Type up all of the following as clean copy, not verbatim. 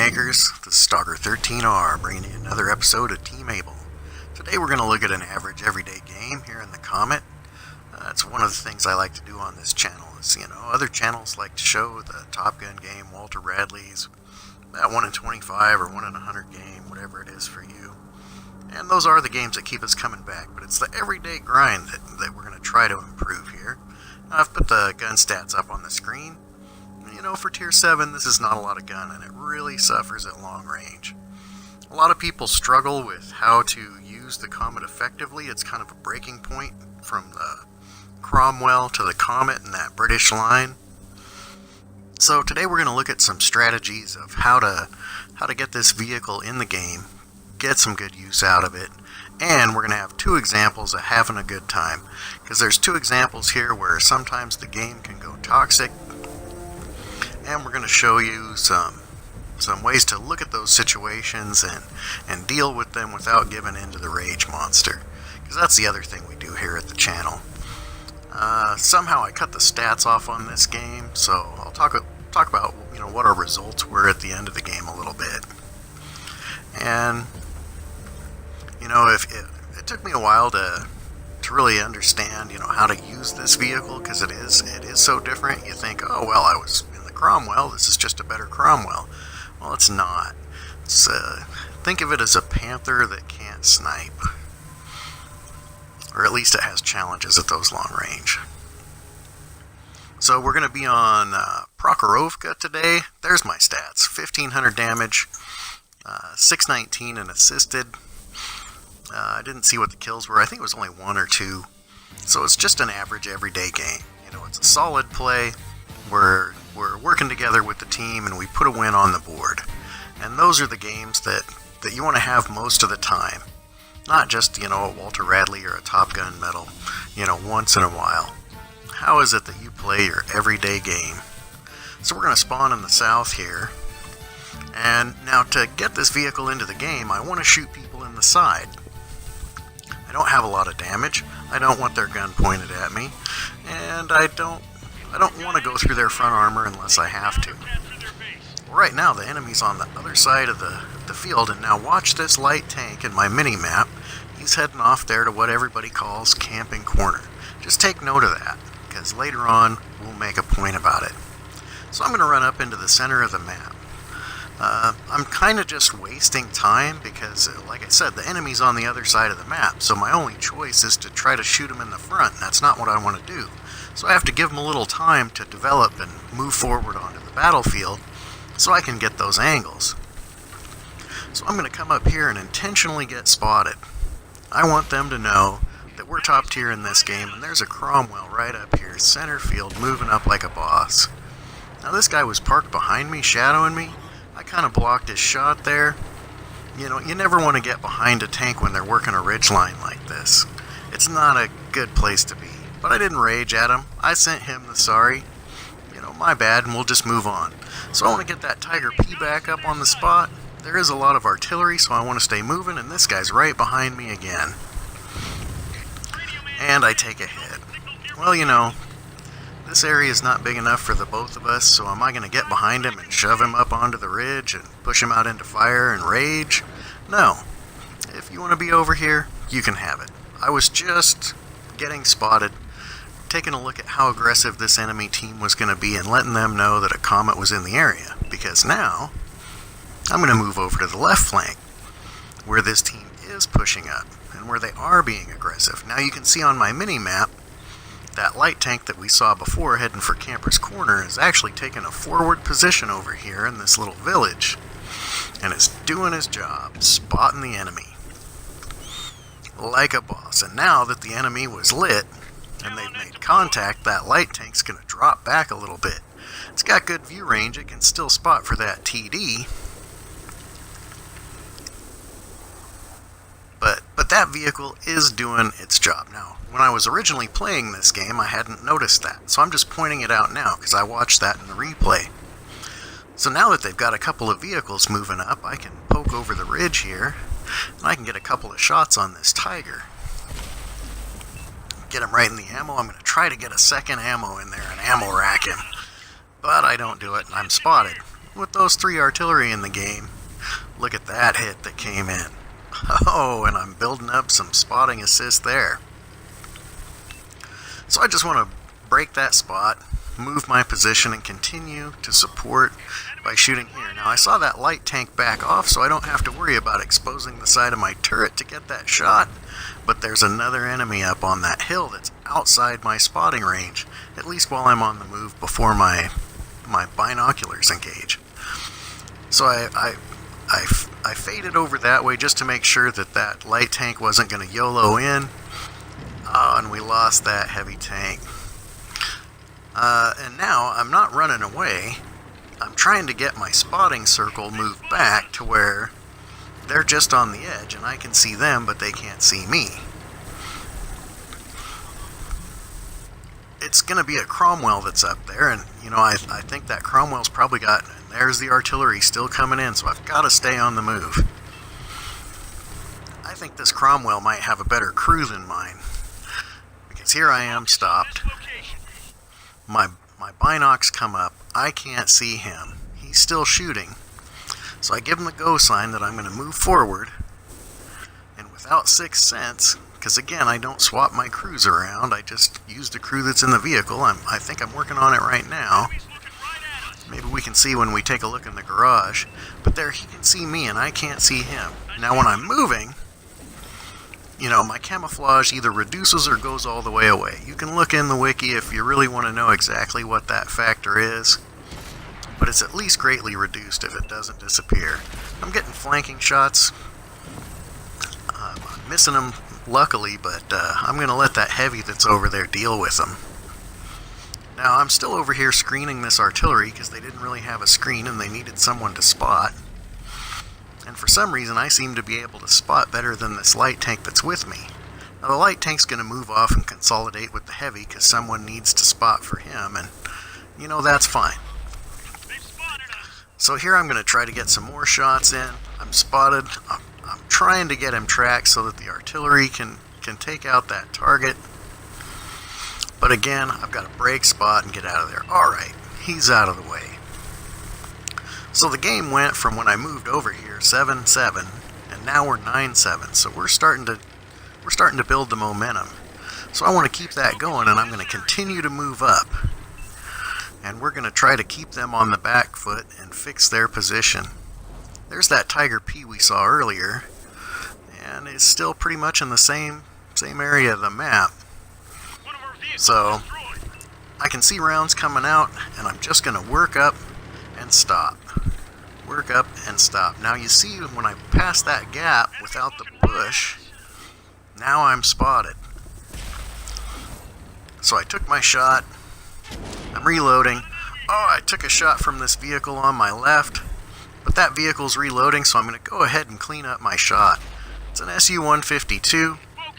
Makers, this is Stalker 13R bringing you another episode of Team Able. Today we're going to look at an average everyday game here in the Comet. It's one of the things I like to do on this channel. Is, other channels like to show the Top Gun game, Walter Radley's, that 1 in 25 or 1 in 100 game, whatever it is for you. And those are the games that keep us coming back, but it's the everyday grind that we're going to try to improve here. I've put the gun stats up on the screen. For Tier 7, this is not a lot of gun, and it really suffers at long range. A lot of people struggle with how to use the Comet effectively. It's kind of a breaking point from the Cromwell to the Comet in that British line. So today we're going to look at some strategies of how to get this vehicle in the game, get some good use out of it, and we're going to have two examples of having a good time. Because there's two examples here where sometimes the game can go toxic, and we're going to show you some ways to look at those situations and deal with them without giving in to the rage monster. Because that's the other thing we do here at the channel. Somehow I cut the stats off on this game, so I'll talk about what our results were at the end of the game a little bit. And if it took me a while to really understand how to use this vehicle, because it is so different. You think, oh well, I was in the Cromwell, this is just a better Cromwell. Well, it's not. Think of it as a Panther that can't snipe, or at least it has challenges at those long range. So we're going to be on Prokhorovka today. There's my stats: 1500 damage, 619 and assisted. I didn't see what the kills were. I think it was only 1 or 2. So it's just an average everyday game. It's a solid play. We're working together with the team and we put a win on the board. And those are the games that you want to have most of the time. Not just, a Walter Radley or a Top Gun medal, once in a while. How is it that you play your everyday game? So we're going to spawn in the south here. And now to get this vehicle into the game, I want to shoot people in the side. I don't have a lot of damage. I don't want their gun pointed at me. And I don't want to go through their front armor unless I have to. Right now the enemy's on the other side of the field, and now watch this light tank in my mini-map. He's heading off there to what everybody calls camping corner. Just take note of that, because later on we'll make a point about it. So I'm going to run up into the center of the map. I'm kind of just wasting time because, like I said, the enemy's on the other side of the map, so my only choice is to try to shoot him in the front, and that's not what I want to do. So I have to give him a little time to develop and move forward onto the battlefield so I can get those angles. So I'm going to come up here and intentionally get spotted. I want them to know that we're top tier in this game, and there's a Cromwell right up here, center field, moving up like a boss. Now this guy was parked behind me, shadowing me. I kind of blocked his shot there. You never want to get behind a tank when they're working a ridge line like this. It's not a good place to be. But I didn't rage at him. I sent him the sorry. My bad, and we'll just move on. So I want to get that Tiger P back up on the spot. There is a lot of artillery, so I want to stay moving, and this guy's right behind me again. And I take a hit. Well, this area is not big enough for the both of us, so am I going to get behind him and shove him up onto the ridge and push him out into fire and rage? No. If you want to be over here, you can have it. I was just getting spotted, taking a look at how aggressive this enemy team was going to be and letting them know that a Comet was in the area. Because now, I'm going to move over to the left flank, where this team is pushing up, and where they are being aggressive. Now you can see on my mini-map, that light tank that we saw before heading for Camper's Corner is actually taking a forward position over here in this little village, and is doing his job, spotting the enemy like a boss. And now that the enemy was lit, and they've made contact, that light tank's going to drop back a little bit. It's got good view range, it can still spot for that TD, but that vehicle is doing its job. Now, when I was originally playing this game, I hadn't noticed that, so I'm just pointing it out now because I watched that in the replay. So now that they've got a couple of vehicles moving up, I can poke over the ridge here, and I can get a couple of shots on this Tiger. Get him right in the ammo. I'm going to try to get a second ammo in there and ammo rack him. But I don't do it, and I'm spotted. with those 3 artillery in the game. Look at that hit that came in. Oh, and I'm building up some spotting assist there. So I just want to break that spot, move my position, and continue to support by shooting here. Now I saw that light tank back off, so I don't have to worry about exposing the side of my turret to get that shot, but there's another enemy up on that hill that's outside my spotting range, at least while I'm on the move before my binoculars engage. So I faded over that way just to make sure that that light tank wasn't going to YOLO in. Oh, and we lost that heavy tank. And now I'm not running away. I'm trying to get my spotting circle moved back to where they're just on the edge and I can see them, but they can't see me. It's going to be a Cromwell that's up there, and I think that Cromwell's probably got, and there's the artillery still coming in, so I've got to stay on the move. I think this Cromwell might have a better crew than mine, because here I am stopped. My binocs come up. I can't see him. He's still shooting. So I give him the go sign that I'm going to move forward. And without sixth sense, because again, I don't swap my crews around. I just use the crew that's in the vehicle. I think I'm working on it right now. Maybe we can see when we take a look in the garage. But there, he can see me and I can't see him. Now when I'm moving, my camouflage either reduces or goes all the way away. You can look in the wiki if you really want to know exactly what that factor is, but it's at least greatly reduced if it doesn't disappear. I'm getting flanking shots. I'm missing them, luckily, but I'm going to let that heavy that's over there deal with them. Now, I'm still over here screening this artillery because they didn't really have a screen and they needed someone to spot. And for some reason, I seem to be able to spot better than this light tank that's with me. Now, the light tank's going to move off and consolidate with the heavy because someone needs to spot for him, and, that's fine. So here I'm going to try to get some more shots in. I'm spotted. I'm trying to get him tracked so that the artillery can take out that target. But again, I've got to break spot and get out of there. Alright, he's out of the way. So the game went from when I moved over here 7-7, and now we're 9-7. So we're starting to build the momentum. So I want to keep that going, and I'm going to continue to move up. And we're going to try to keep them on the back foot and fix their position. There's that Tiger P we saw earlier, and it's still pretty much in the same area of the map. So I can see rounds coming out, and I'm just going to work up and stop. Work up and stop. Now you see when I pass that gap without the bush, now I'm spotted. So I took my shot. I'm reloading. Oh, I took a shot from this vehicle on my left, but that vehicle's reloading, so I'm going to go ahead and clean up my shot. It's an SU-152,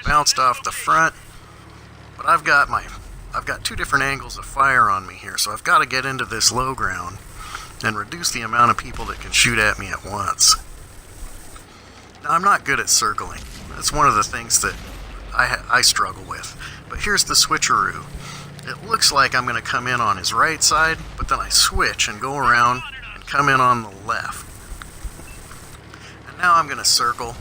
bounced off the front, but I've got 2 different angles of fire on me here, so I've got to get into this low ground and reduce the amount of people that can shoot at me at once. Now, I'm not good at circling. That's one of the things that I struggle with. But here's the switcheroo. It looks like I'm going to come in on his right side, but then I switch and go around and come in on the left. And now I'm going to circle.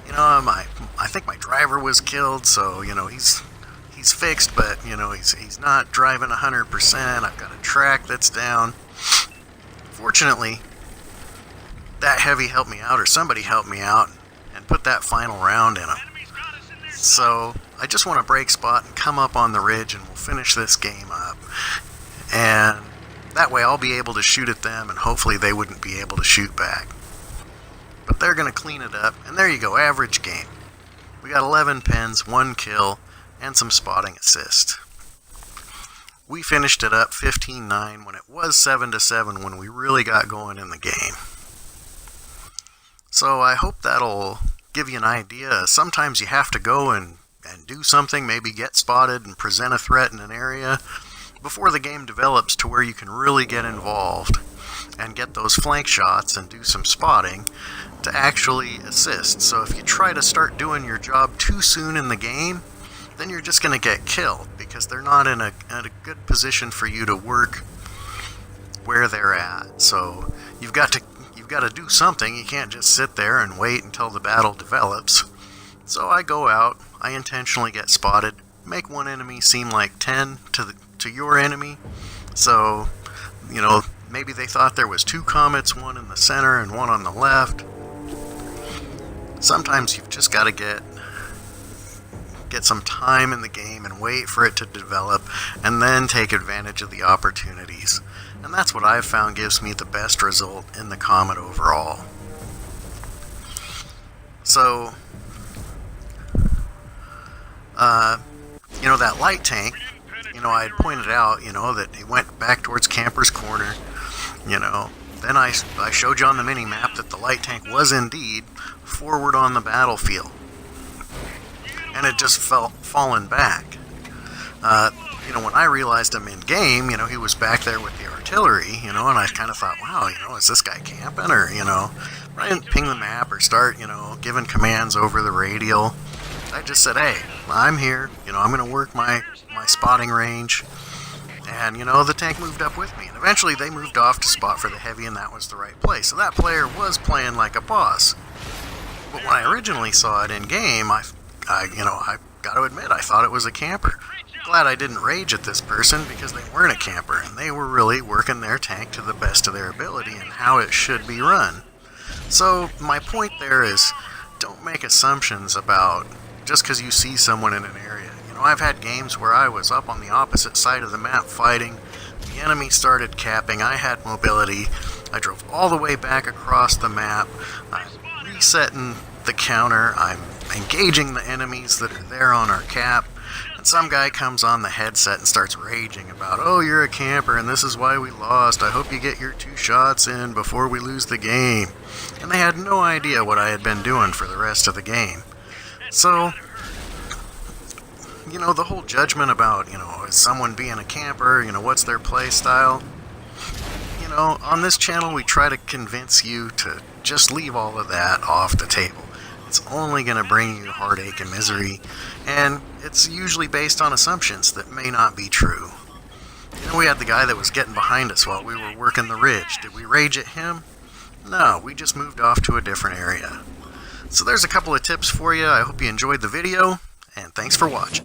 I think my driver was killed, so, he's fixed, but, he's not driving 100%. I've got a track that's down. Fortunately, that heavy helped me out, or somebody helped me out, and put that final round in him. So I just want to break spot and come up on the ridge, and we'll finish this game up. And that way I'll be able to shoot at them, and hopefully they wouldn't be able to shoot back. But they're going to clean it up, and there you go, average game. We got 11 pins, 1 kill, and some spotting assist. We finished it up 15-9 when it was 7-7 when we really got going in the game. So I hope that'll give you an idea. Sometimes you have to go and do something, maybe get spotted and present a threat in an area before the game develops to where you can really get involved and get those flank shots and do some spotting to actually assist. So if you try to start doing your job too soon in the game, then you're just going to get killed because they're not in a good position for you to work where they're at. So you've got to do something. You can't just sit there and wait until the battle develops. So I go out, I intentionally get spotted, make one enemy seem like 10 to your enemy. So, maybe they thought there was 2 comets, one in the center and one on the left. Sometimes you've just got to get some time in the game and wait for it to develop, and then take advantage of the opportunities. And that's what I've found gives me the best result in the Comet overall. So, that light tank, I had pointed out, that it went back towards Camper's Corner. Then I showed you on the mini-map that the light tank was indeed forward on the battlefield. And it just fallen back. When I realized him in game, he was back there with the artillery, and I kind of thought, wow, is this guy camping? Or, I didn't ping the map or start, giving commands over the radial. I just said, hey, I'm here, I'm going to work my spotting range. And, the tank moved up with me. And eventually they moved off to spot for the heavy, and that was the right place. So that player was playing like a boss. But when I originally saw it in game, I got to admit, I thought it was a camper. Glad I didn't rage at this person, because they weren't a camper, and they were really working their tank to the best of their ability and how it should be run. So my point there is, don't make assumptions about just because you see someone in an area. I've had games where I was up on the opposite side of the map fighting, the enemy started capping, I had mobility, I drove all the way back across the map, I'm resetting the counter, I'm engaging the enemies that are there on our cap, and some guy comes on the headset and starts raging about, oh, you're a camper and this is why we lost, I hope you get your 2 shots in before we lose the game. And they had no idea what I had been doing for the rest of the game. So, the whole judgment about, is someone being a camper, what's their play style? On this channel we try to convince you to just leave all of that off the table. It's only going to bring you heartache and misery, and it's usually based on assumptions that may not be true. We had the guy that was getting behind us while we were working the ridge. Did we rage at him? No, we just moved off to a different area. So there's a couple of tips for you. I hope you enjoyed the video, and thanks for watching.